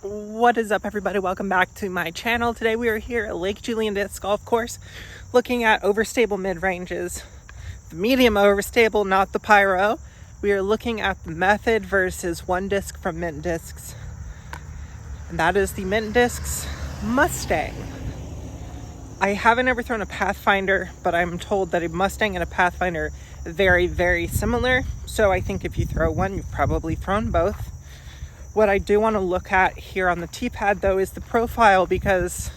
What is up, everybody? Welcome back to my channel. Today we are here at Lake Julian Disc Golf Course looking at overstable mid-ranges. The medium overstable, not the pyro. We are looking at the Method versus one disc from Mint Discs. And that is the Mint Discs Mustang. I haven't ever thrown a Pathfinder, but I'm told that a Mustang and a Pathfinder are very, very similar. So I think if you throw one, you've probably thrown both. What I do want to look at here on the T-pad, though, is the profile, because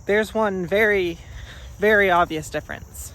there's one very, very obvious difference.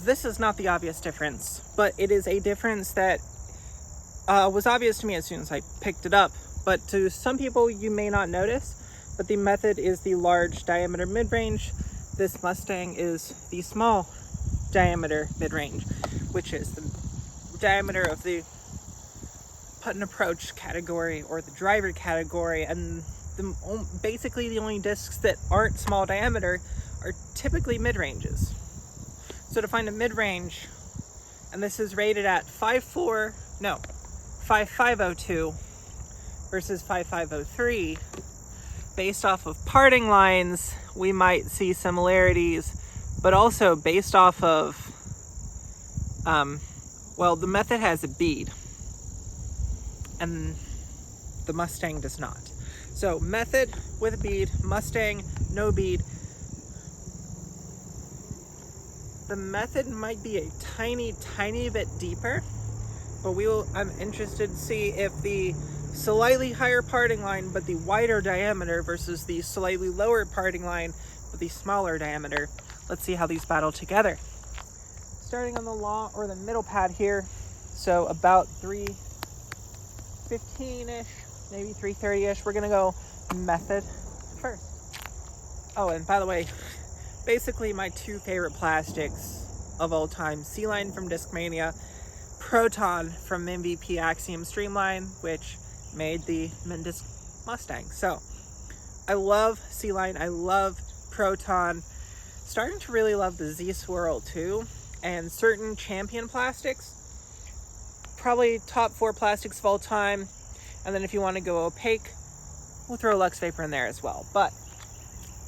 This is not the obvious difference, but it is a difference that was obvious to me as soon as I picked it up. But to some people, you may not notice, but the Method is the large diameter mid-range. This Mustang is the small diameter mid-range, which is the diameter of the putt and approach category or the driver category. And basically the only discs that aren't small diameter are typically mid-ranges. So to find a mid-range, and this is rated at 5502 versus 5503, based off of parting lines, we might see similarities, but also based off of, the Method has a bead, and the Mustang does not. So Method with a bead, Mustang no bead. The Method might be a tiny bit deeper, but I'm interested to see if the slightly higher parting line but the wider diameter versus the slightly lower parting line but the smaller diameter. Let's see how these battle together. Starting on the middle pad here, so about 315-ish, maybe 330-ish. We're gonna go Method first. Oh, and by the way, basically my two favorite plastics of all time: C-Line from Discmania, Proton from MVP Axiom Streamline, which made the Mint Disc Mustang. So I love C-Line, I love Proton, starting to really love the Z-Swirl too, and certain Champion plastics, probably top 4 plastics of all time. And then if you want to go opaque, we'll throw Lux Vapor in there as well. But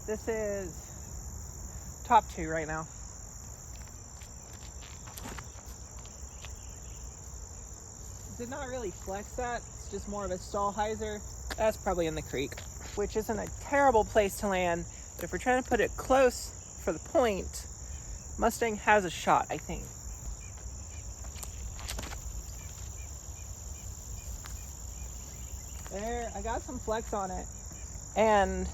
this is top 2 right now. Did not really flex that. It's just more of a Stahlheiser. That's probably in the creek, which isn't a terrible place to land. But if we're trying to put it close for the point, Mustang has a shot, I think. There, I got some flex on it, and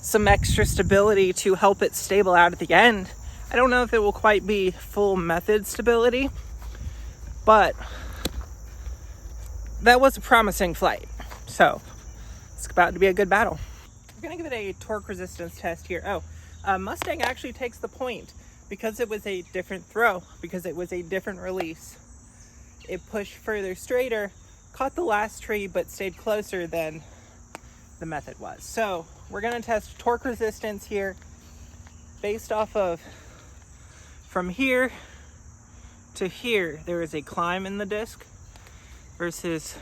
some extra stability to help it stable out at the end. I don't know if it will quite be full Method stability, but that was a promising flight. So it's about to be a good battle. We're gonna give it a torque resistance test here. Mustang actually takes the point because it was a different throw, because it was a different release. It pushed further straighter, caught the last tree, but stayed closer than the Method was. So we're gonna test torque resistance here based off of, from here to here, there is a climb in the disc versus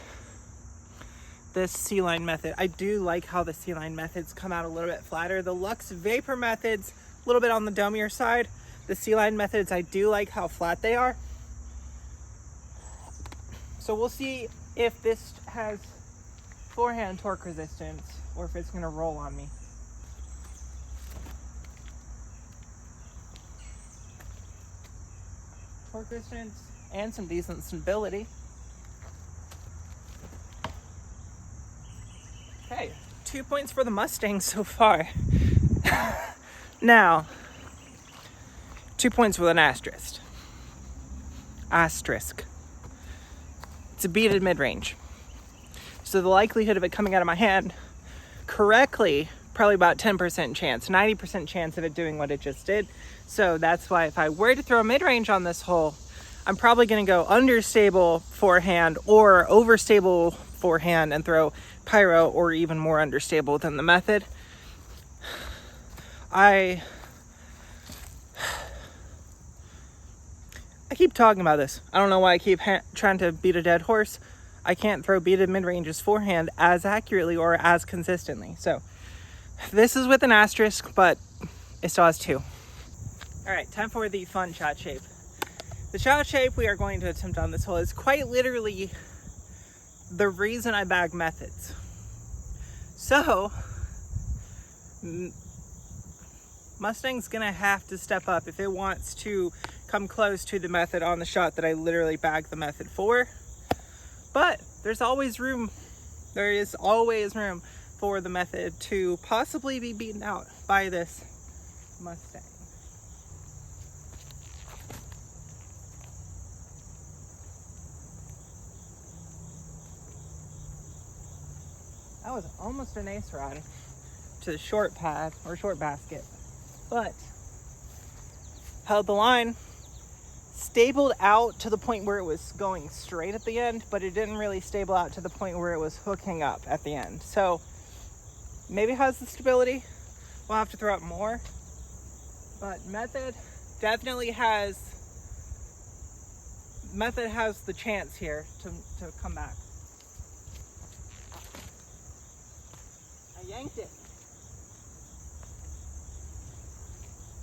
this C-Line Method. I do like how the C-Line Methods come out a little bit flatter. The Lux Vapor Methods, a little bit on the domier side. The C-Line Methods, I do like how flat they are. So we'll see if this has forehand torque resistance or if it's gonna roll on me. Torque resistance and some decent stability. Okay, 2 points for the Mustang so far. Now, 2 points with an asterisk. It's a beaded mid-range. So the likelihood of it coming out of my hand correctly, probably about 10% chance, 90% chance of it doing what it just did. So that's why if I were to throw mid-range on this hole, I'm probably going to go understable forehand or overstable forehand and throw pyro, or even more understable than the method. I keep talking about this. I don't know why I keep trying to beat a dead horse. I can't throw beaded mid-ranges forehand as accurately or as consistently. So this is with an asterisk, but it still has 2. All right, time for the fun shot shape. The shot shape we are going to attempt on this hole is quite literally the reason I bag methods. So Mustang's gonna have to step up if it wants to come close to the method on the shot that I literally bagged the method for. But there is always room for the method to possibly be beaten out by this Mustang. That was almost an ace rod to the short pad or short basket, but held the line, stabled out to the point where it was going straight at the end, but it didn't really stable out to the point where it was hooking up at the end. So maybe it has the stability. We'll have to throw it more, but method definitely has the chance here to come back.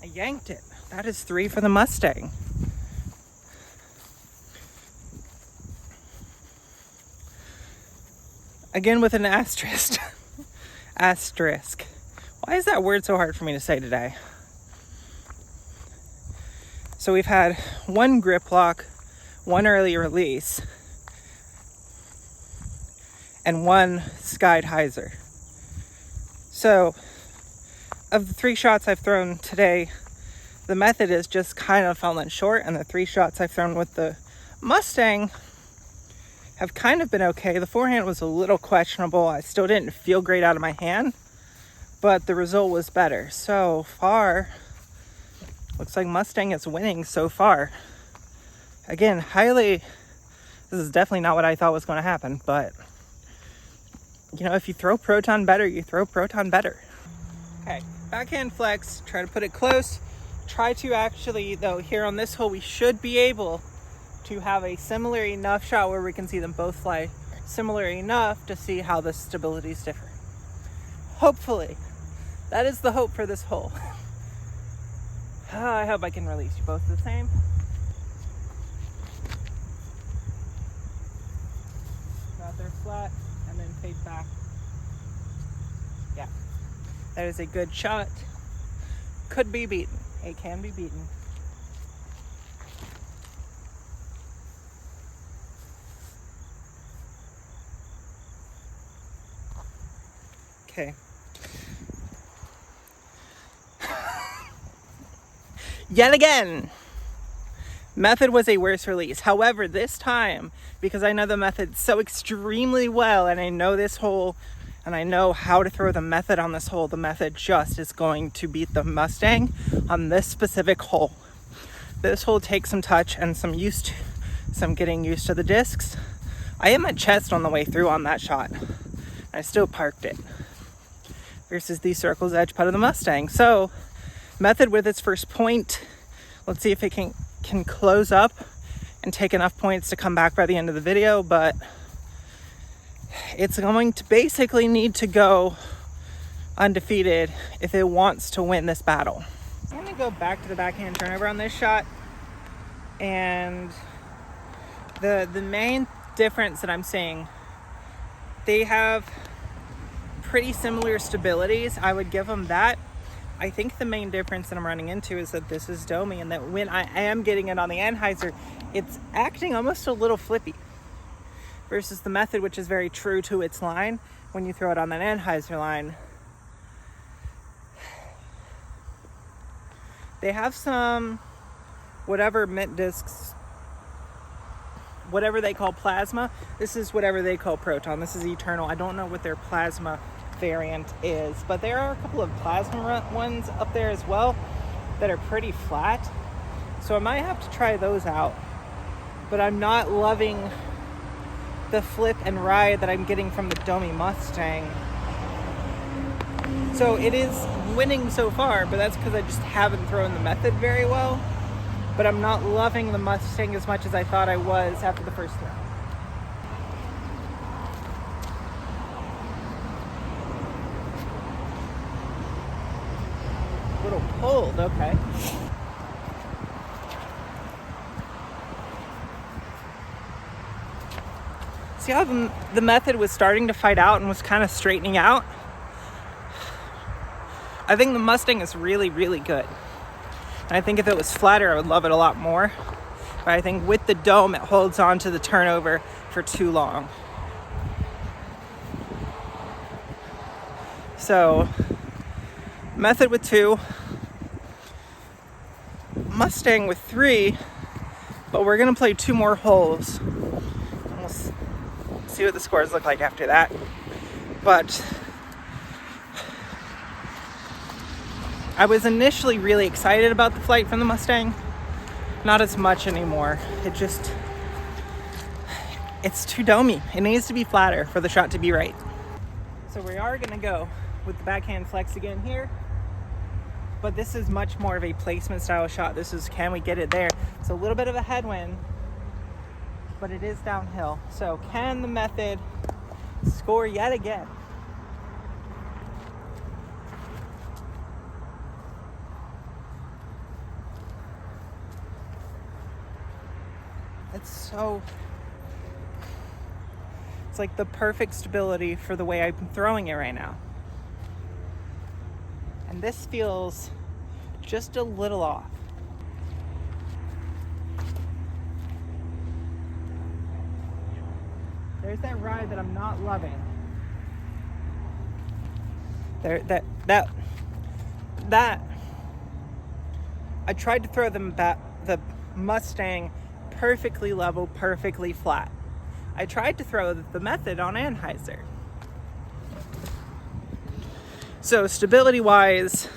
I yanked it. That is 3 for the Mustang. Again with an asterisk. Asterisk. Why is that word so hard for me to say today? So we've had 1 grip lock, 1 early release, and 1 skied hyzer. So of the 3 shots I've thrown today, the method has just kind of fallen short, and the 3 shots I've thrown with the Mustang have kind of been okay. The forehand was a little questionable. I still didn't feel great out of my hand, but the result was better. So far, looks like Mustang is winning so far. Again, this is definitely not what I thought was going to happen, but you know, if you throw proton better, you throw proton better. Okay, backhand flex, try to put it close. Try to actually, though, here on this hole, we should be able to have a similar enough shot where we can see them both fly similar enough to see how the stabilities differ. Hopefully. That is the hope for this hole. I hope I can release you both the same. Go out there flat and then fade back. Yeah. That is a good shot. Could be beaten. It can be beaten. Okay. Yet again, method was a worse release. However, this time, because I know the method so extremely well, and I know this hole, and I know how to throw the method on this hole, the method just is going to beat the Mustang on this specific hole. This hole takes some touch and some getting used to the discs. I hit my chest on the way through on that shot. I still parked it. Versus the circle's edge putt of the Mustang. So, method with its first point. Let's see if it can close up and take enough points to come back by the end of the video, but it's going to basically need to go undefeated if it wants to win this battle. I'm gonna go back to the backhand turnover on this shot, and the main difference that I'm seeing, they have pretty similar stabilities. I would give them that. I think the main difference that I'm running into is that this is domey, and that when I am getting it on the anhyzer, it's acting almost a little flippy. Versus the method, which is very true to its line. When you throw it on that anhyzer line, they have some whatever mint discs whatever they call plasma. This is whatever they call proton. This is eternal. I don't know what their plasma variant is, but there are a couple of plasma ones up there as well that are pretty flat. So I might have to try those out. But I'm not loving the flip and ride that I'm getting from the Domi Mustang. So it is winning so far, but that's because I just haven't thrown the method very well. But I'm not loving the Mustang as much as I thought I was after the first throw. Little pulled, okay. See how the method was starting to fight out and was kind of straightening out? I think the Mustang is really, really good. And I think if it was flatter, I would love it a lot more. But I think with the dome, it holds on to the turnover for too long. So, method with 2, Mustang with 3, but we're gonna play 2 more holes. We'll see what the scores look like after that. But I was initially really excited about the flight from the Mustang. Not as much anymore. It's too domey. It needs to be flatter for the shot to be right. So we are gonna go with the backhand flex again here. But this is much more of a placement style shot. This is, can we get it there? It's a little bit of a headwind, but it is downhill. So can the method score yet again? It's like the perfect stability for the way I'm throwing it right now. And this feels just a little off. There's that ride that I'm not loving. That I tried to throw the Mustang perfectly level, perfectly flat. I tried to throw the method on Anheuser. So stability wise,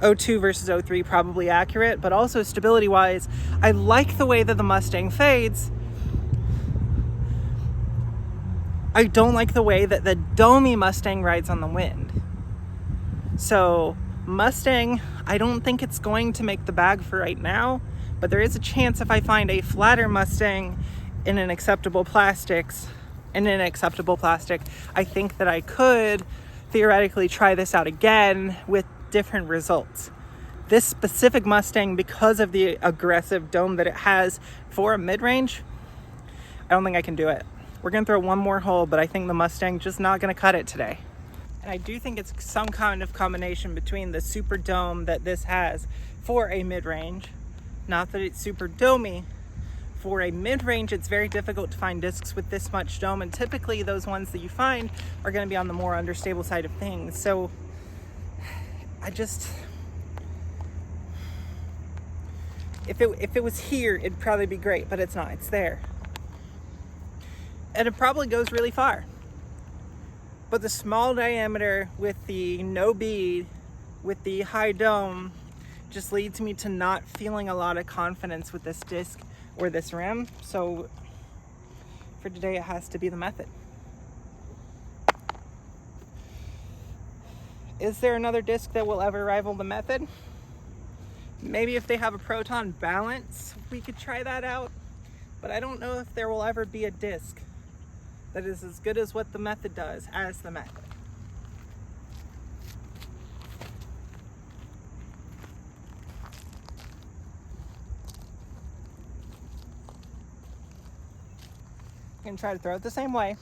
02 versus 03 probably accurate, but also stability wise, I like the way that the Mustang fades. I don't like the way that the Domi Mustang rides on the wind. So Mustang, I don't think it's going to make the bag for right now, but there is a chance if I find a flatter Mustang in an acceptable plastic, I think that I could theoretically try this out again with different results. This specific Mustang, because of the aggressive dome that it has for a mid-range, I don't think I can do it. We're gonna throw one more hole, but I think the Mustang just not gonna cut it today. And I do think it's some kind of combination between the super dome that this has for a mid-range, not that it's super domey. For a mid-range, it's very difficult to find discs with this much dome, and typically those ones that you find are going to be on the more understable side of things. So if it was here, it'd probably be great, but it's not. It's there. And it probably goes really far. But the small diameter with the no bead, with the high dome, just leads me to not feeling a lot of confidence with this disc or this rim. So for today, it has to be the method. Is there another disc that will ever rival the method? Maybe if they have a proton balance, we could try that out. But I don't know if there will ever be a disc that is as good as what the method does as the method. I'm gonna try to throw it the same way.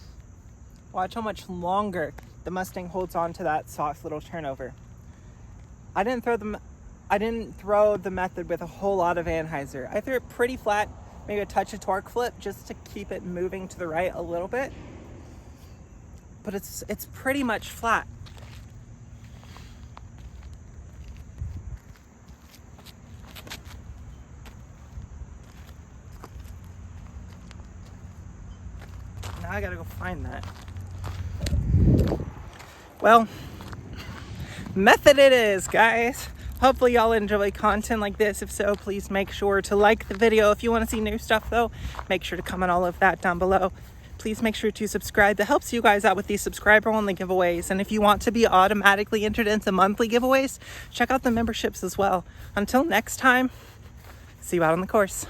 Watch how much longer the Mustang holds on to that soft little turnover. I didn't throw the method with a whole lot of Anheuser. I threw it pretty flat, maybe a touch of torque flip just to keep it moving to the right a little bit. But it's pretty much flat. Now I gotta go find that. Well, method it is, guys. Hopefully y'all enjoy content like this. If so, please make sure to like the video. If you want to see new stuff though, make sure to comment all of that down below. Please make sure to subscribe. That helps you guys out with these subscriber only giveaways. And if you want to be automatically entered into monthly giveaways, check out the memberships as well. Until next time, see you out on the course.